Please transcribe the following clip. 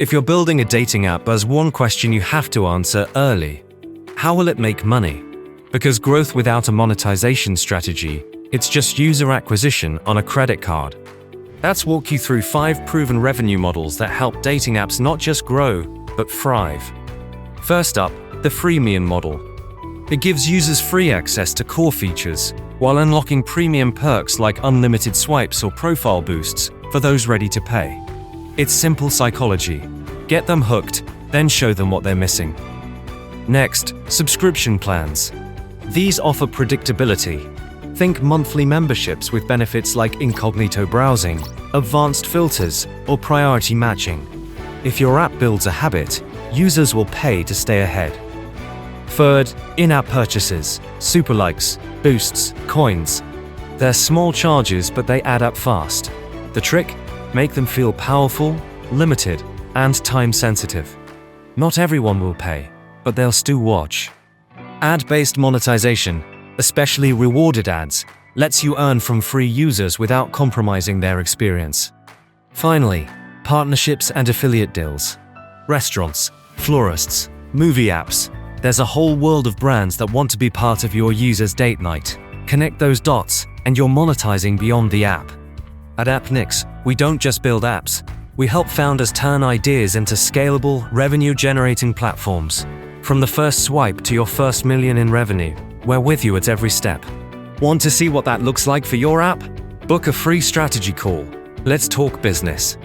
If you're building a dating app, there's one question you have to answer early. How will it make money? Because growth without a monetization strategy, it's just user acquisition on a credit card. Let's walk you through 5 proven revenue models that help dating apps not just grow, but thrive. First up, the freemium model. It gives users free access to core features, while unlocking premium perks like unlimited swipes or profile boosts for those ready to pay. It's simple psychology. Get them hooked, then show them what they're missing. Next, subscription plans. These offer predictability. Think monthly memberships with benefits like incognito browsing, advanced filters, or priority matching. If your app builds a habit, users will pay to stay ahead. Third, in-app purchases, super likes, boosts, coins. They're small charges, but they add up fast. The trick? Make them feel powerful, limited, and time-sensitive. Not everyone will pay, but they'll still watch. Ad-based monetization, especially rewarded ads, lets you earn from free users without compromising their experience. Finally, partnerships and affiliate deals. Restaurants, florists, movie apps. There's a whole world of brands that want to be part of your users' date night. Connect those dots, and you're monetizing beyond the app. At Apptunix, we don't just build apps. We help founders turn ideas into scalable, revenue-generating platforms. From the first swipe to your first million in revenue, we're with you at every step. Want to see what that looks like for your app? Book a free strategy call. Let's talk business.